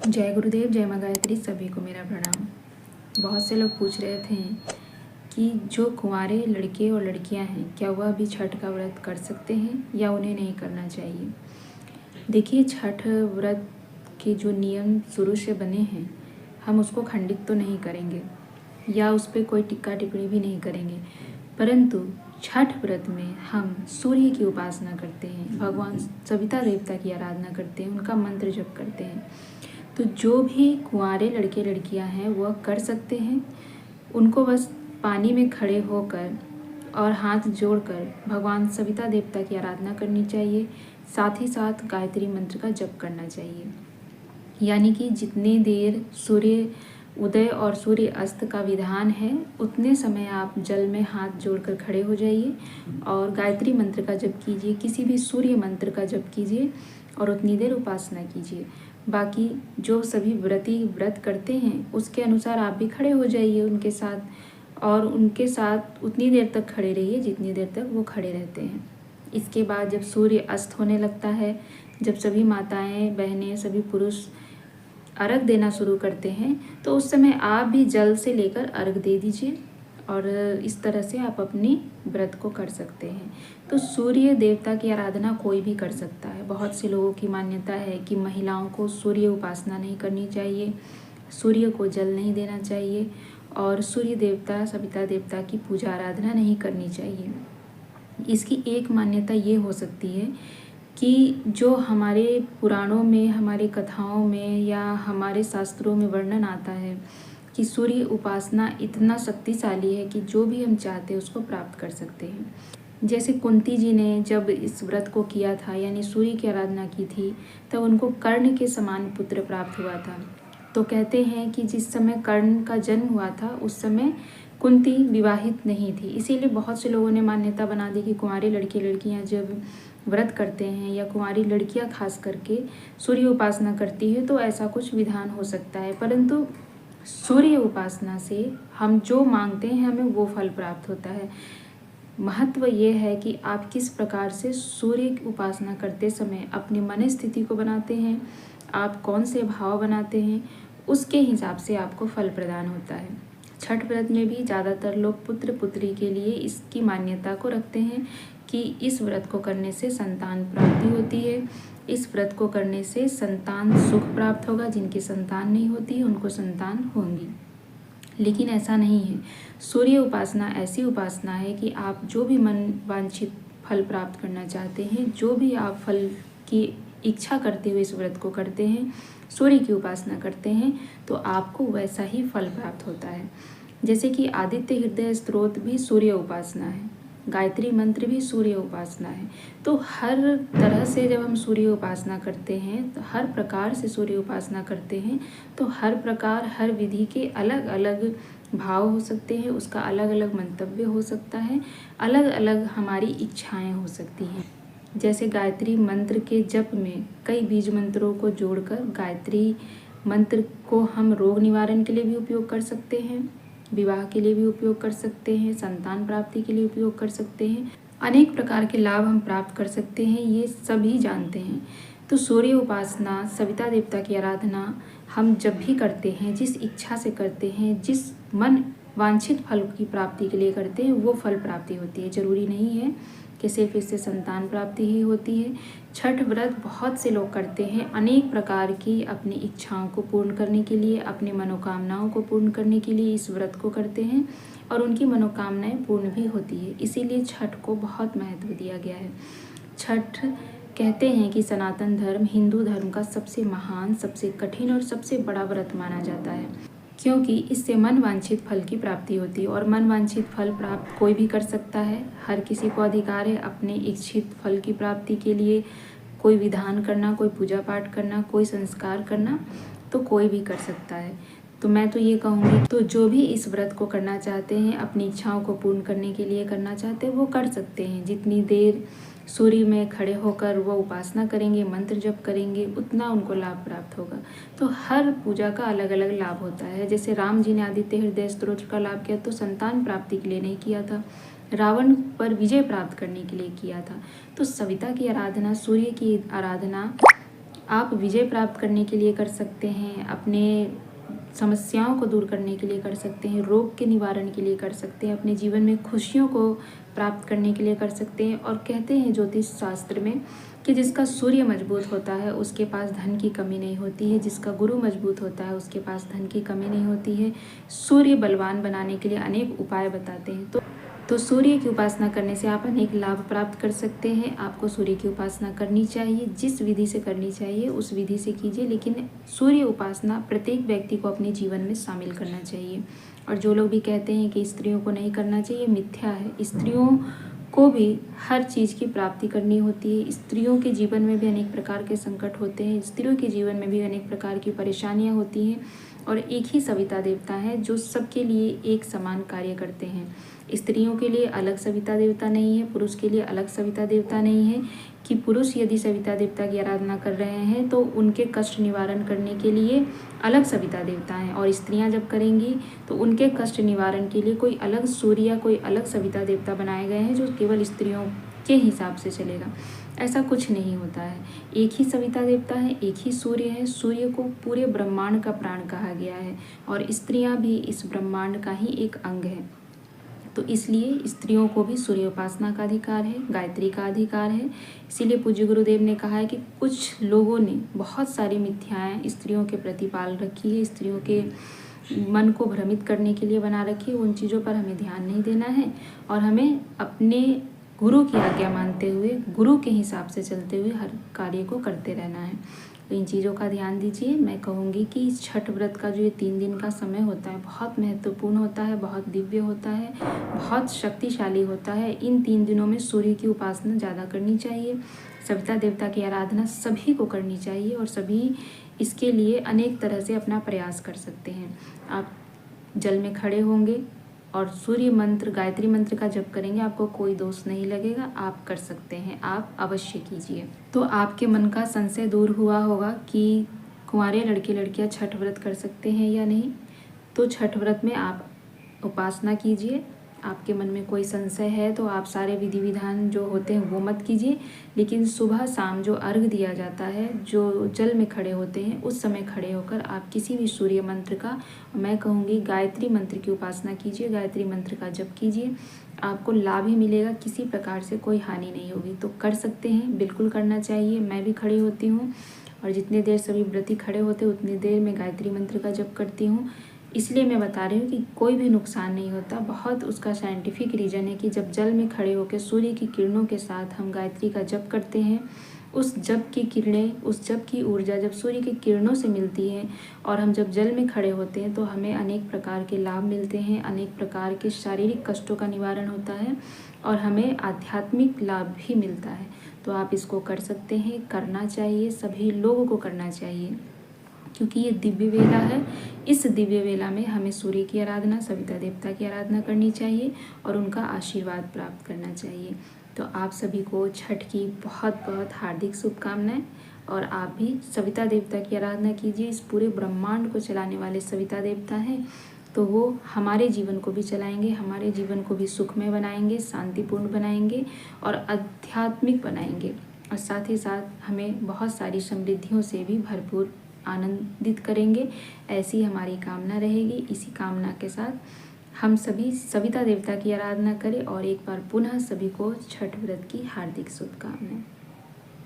जय गुरुदेव, जय माँ गायत्री। सभी को मेरा प्रणाम। बहुत से लोग पूछ रहे थे कि जो कुंवारे लड़के और लड़कियां हैं, क्या वह भी छठ का व्रत कर सकते हैं या उन्हें नहीं करना चाहिए। देखिए, छठ व्रत के जो नियम शुरू से बने हैं, हम उसको खंडित तो नहीं करेंगे या उस पर कोई टिक्का टिप्पणी भी नहीं करेंगे, परंतु छठ व्रत में हम सूर्य की उपासना करते हैं, भगवान सविता देवता की आराधना करते हैं, उनका मंत्र जप करते हैं। तो जो भी कुंवारे लड़के लड़कियां हैं वह कर सकते हैं। उनको बस पानी में खड़े होकर और हाथ जोड़कर भगवान सविता देवता की आराधना करनी चाहिए। साथ ही साथ गायत्री मंत्र का जप करना चाहिए। यानी कि जितनी देर सूर्य उदय और सूर्य अस्त का विधान है, उतने समय आप जल में हाथ जोड़कर खड़े हो जाइए और गायत्री मंत्र का जप कीजिए, किसी भी सूर्य मंत्र का जप कीजिए और उतनी देर उपासना कीजिए। बाकी जो सभी व्रती व्रत करते हैं उसके अनुसार आप भी खड़े हो जाइए उनके साथ, और उनके साथ उतनी देर तक खड़े रहिए जितनी देर तक वो खड़े रहते हैं। इसके बाद जब सूर्य अस्त होने लगता है, जब सभी माताएं बहनें सभी पुरुष अर्घ देना शुरू करते हैं, तो उस समय आप भी जल से लेकर अर्घ दे दीजिए और इस तरह से आप अपनी व्रत को कर सकते हैं। तो सूर्य देवता की आराधना कोई भी कर सकता है। बहुत से लोगों की मान्यता है कि महिलाओं को सूर्य उपासना नहीं करनी चाहिए, सूर्य को जल नहीं देना चाहिए और सूर्य देवता सविता देवता की पूजा आराधना नहीं करनी चाहिए। इसकी एक मान्यता ये हो सकती है कि जो हमारे पुराणों में, हमारी कथाओं में या हमारे शास्त्रों में वर्णन आता है कि सूर्य उपासना इतना शक्तिशाली है कि जो भी हम चाहते हैं उसको प्राप्त कर सकते हैं। जैसे कुंती जी ने जब इस व्रत को किया था, यानी सूर्य की आराधना की थी, तब उनको कर्ण के समान पुत्र प्राप्त हुआ था। तो कहते हैं कि जिस समय कर्ण का जन्म हुआ था उस समय कुंती विवाहित नहीं थी। इसीलिए बहुत से लोगों ने मान्यता बना दी कि कुंवारी लड़के लड़कियां जब व्रत करते हैं या कुंवारी लड़कियां खास करके सूर्य उपासना करती है तो ऐसा कुछ विधान हो सकता है। परंतु सूर्य उपासना से हम जो मांगते हैं हमें वो फल प्राप्त होता है। महत्व ये है कि आप किस प्रकार से सूर्य की उपासना करते समय अपनी मन स्थिति को बनाते हैं, आप कौन से भाव बनाते हैं, उसके हिसाब से आपको फल प्रदान होता है। छठ व्रत में भी ज़्यादातर लोग पुत्र पुत्री के लिए इसकी मान्यता को रखते हैं कि इस व्रत को करने से संतान प्राप्ति होती है, इस व्रत को करने से संतान सुख प्राप्त होगा, जिनकी संतान नहीं होती है उनको संतान होंगी। लेकिन ऐसा नहीं है। सूर्य उपासना ऐसी उपासना है कि आप जो भी मन वांछित फल प्राप्त करना चाहते हैं, जो भी आप फल की इच्छा करते हुए इस व्रत को करते हैं, सूर्य की उपासना करते हैं, तो आपको वैसा ही फल प्राप्त होता है। जैसे कि आदित्य हृदय स्तोत्र भी सूर्य उपासना है, गायत्री मंत्र भी सूर्य उपासना है। तो हर तरह से जब हम सूर्य उपासना करते हैं, तो हर प्रकार से सूर्य उपासना करते हैं, तो हर प्रकार हर विधि के अलग अलग भाव हो सकते हैं, उसका अलग अलग मंतव्य हो सकता है, अलग अलग हमारी इच्छाएं हो सकती हैं। जैसे गायत्री मंत्र के जप में कई बीज मंत्रों को जोड़कर गायत्री मंत्र को हम रोग निवारण के लिए भी उपयोग कर सकते हैं, विवाह के लिए भी उपयोग कर सकते हैं, संतान प्राप्ति के लिए उपयोग कर सकते हैं, अनेक प्रकार के लाभ हम प्राप्त कर सकते हैं, ये सभी जानते हैं। तो सूर्य उपासना, सविता देवता की आराधना हम जब भी करते हैं, जिस इच्छा से करते हैं, जिस मन वांछित फल की प्राप्ति के लिए करते हैं, वो फल प्राप्ति होती है। जरूरी नहीं है कि सिर्फ इससे संतान प्राप्ति ही होती है। छठ व्रत बहुत से लोग करते हैं अनेक प्रकार की अपनी इच्छाओं को पूर्ण करने के लिए, अपनी मनोकामनाओं को पूर्ण करने के लिए इस व्रत को करते हैं और उनकी मनोकामनाएं पूर्ण भी होती है। इसीलिए छठ को बहुत महत्व दिया गया है। छठ कहते हैं कि सनातन धर्म हिंदू धर्म का सबसे महान, सबसे कठिन और सबसे बड़ा व्रत माना जाता है, क्योंकि इससे मन वांछित फल की प्राप्ति होती है। और मन वांछित फल प्राप्त कोई भी कर सकता है, हर किसी को अधिकार है अपने इच्छित फल की प्राप्ति के लिए कोई विधान करना, कोई पूजा पाठ करना, कोई संस्कार करना, तो कोई भी कर सकता है। तो मैं तो ये कहूँगी, तो जो भी इस व्रत को करना चाहते हैं, अपनी इच्छाओं को पूर्ण करने के लिए करना चाहते हैं, वो कर सकते हैं। जितनी देर सूर्य में खड़े होकर वो उपासना करेंगे, मंत्र जप करेंगे, उतना उनको लाभ प्राप्त होगा। तो हर पूजा का अलग अलग लाभ होता है। जैसे राम जी ने आदित्य हृदय स्तोत्र का लाभ किया तो संतान प्राप्ति के लिए नहीं किया था, रावण पर विजय प्राप्त करने के लिए किया था। तो सविता की आराधना, सूर्य की आराधना आप विजय प्राप्त करने के लिए कर सकते हैं, अपने समस्याओं को दूर करने के लिए कर सकते हैं, रोग के निवारण के लिए कर सकते हैं, अपने जीवन में खुशियों को प्राप्त करने के लिए कर सकते हैं। और कहते हैं ज्योतिष शास्त्र में कि जिसका सूर्य मजबूत होता है उसके पास धन की कमी नहीं होती है, जिसका गुरु मजबूत होता है उसके पास धन की कमी नहीं होती है। सूर्य बलवान बनाने के लिए अनेक उपाय बताते हैं। तो सूर्य की उपासना करने से आप अनेक लाभ प्राप्त कर सकते हैं। आपको सूर्य की उपासना करनी चाहिए, जिस विधि से करनी चाहिए उस विधि से कीजिए, लेकिन सूर्य उपासना प्रत्येक व्यक्ति को अपने जीवन में शामिल करना चाहिए। और जो लोग भी कहते हैं कि स्त्रियों को नहीं करना चाहिए, मिथ्या है। स्त्रियों को भी हर चीज़ की प्राप्ति करनी होती है। स्त्रियों के जीवन में भी अनेक प्रकार के संकट होते हैं, स्त्रियों के जीवन में भी अनेक प्रकार की परेशानियाँ होती हैं। और एक ही सविता देवता है जो सबके लिए एक समान कार्य करते हैं। स्त्रियों के लिए अलग सविता देवता नहीं है, पुरुष के लिए अलग सविता देवता नहीं है कि पुरुष यदि सविता देवता की आराधना कर रहे हैं तो उनके कष्ट निवारण करने के लिए अलग सविता देवता हैं, और स्त्रियां जब करेंगी तो उनके कष्ट निवारण के लिए कोई अलग सूर्य या कोई अलग सविता देवता बनाए गए हैं जो केवल स्त्रियों के हिसाब से चलेगा। ऐसा कुछ नहीं होता है। एक ही सविता देवता है, एक ही सूर्य है। सूर्य को पूरे ब्रह्मांड का प्राण कहा गया है और स्त्रियां भी इस ब्रह्मांड का ही एक अंग है। तो इसलिए स्त्रियों को भी सूर्य उपासना का अधिकार है, गायत्री का अधिकार है। इसीलिए पूज्य गुरुदेव ने कहा है कि कुछ लोगों ने बहुत सारी मिथ्याएं स्त्रियों के प्रति पाल रखी है, स्त्रियों के मन को भ्रमित करने के लिए बना रखी है। उन चीज़ों पर हमें ध्यान नहीं देना है और हमें अपने गुरु की आज्ञा मानते हुए, गुरु के हिसाब से चलते हुए हर कार्य को करते रहना है। तो इन चीज़ों का ध्यान दीजिए। मैं कहूँगी कि छठ व्रत का जो ये 3 दिन का समय होता है बहुत महत्वपूर्ण होता है, बहुत दिव्य होता है, बहुत शक्तिशाली होता है। इन 3 दिनों में सूर्य की उपासना ज़्यादा करनी चाहिए, सविता देवता की आराधना सभी को करनी चाहिए और सभी इसके लिए अनेक तरह से अपना प्रयास कर सकते हैं। आप जल में खड़े होंगे और सूर्य मंत्र, गायत्री मंत्र का जप करेंगे, आपको कोई दोष नहीं लगेगा। आप कर सकते हैं, आप अवश्य कीजिए। तो आपके मन का संशय दूर हुआ होगा कि कुंवारे लड़के लड़कियां छठ व्रत कर सकते हैं या नहीं। तो छठ व्रत में आप उपासना कीजिए। आपके मन में कोई संशय है तो आप सारे विधि विधान जो होते हैं वो मत कीजिए, लेकिन सुबह शाम जो अर्घ दिया जाता है, जो जल में खड़े होते हैं, उस समय खड़े होकर आप किसी भी सूर्य मंत्र का, मैं कहूँगी गायत्री मंत्र की उपासना कीजिए, गायत्री मंत्र का जप कीजिए। आपको लाभ ही मिलेगा, किसी प्रकार से कोई हानि नहीं होगी। तो कर सकते हैं, बिल्कुल करना चाहिए। मैं भी खड़ी होती हूँ और जितनी देर सभी व्रती खड़े होते हैं उतनी देर मैं गायत्री मंत्र का जप करती हूँ। इसलिए मैं बता रही हूँ कि कोई भी नुकसान नहीं होता। बहुत उसका साइंटिफिक रीज़न है कि जब जल में खड़े होकर सूर्य की किरणों के साथ हम गायत्री का जप करते हैं, उस जप की किरणें, उस जप की ऊर्जा जब सूर्य की किरणों से मिलती है और हम जब जल में खड़े होते हैं तो हमें अनेक प्रकार के लाभ मिलते हैं, अनेक प्रकार के शारीरिक कष्टों का निवारण होता है और हमें आध्यात्मिक लाभ भी मिलता है। तो आप इसको कर सकते हैं, करना चाहिए, सभी लोगों को करना चाहिए, क्योंकि ये दिव्य वेला है। इस दिव्य वेला में हमें सूर्य की आराधना, सविता देवता की आराधना करनी चाहिए और उनका आशीर्वाद प्राप्त करना चाहिए। तो आप सभी को छठ की बहुत बहुत हार्दिक शुभकामनाएं और आप भी सविता देवता की आराधना कीजिए। इस पूरे ब्रह्मांड को चलाने वाले सविता देवता हैं, तो वो हमारे जीवन को भी चलाएंगे, हमारे जीवन को भी सुखमय बनाएंगे, शांतिपूर्ण बनाएंगे और आध्यात्मिक बनाएंगे और साथ ही साथ हमें बहुत सारी समृद्धियों से भी भरपूर आनंदित करेंगे। ऐसी हमारी कामना रहेगी। इसी कामना के साथ हम सभी सविता देवता की आराधना करें और एक बार पुनः सभी को छठ व्रत की हार्दिक शुभकामनाएं।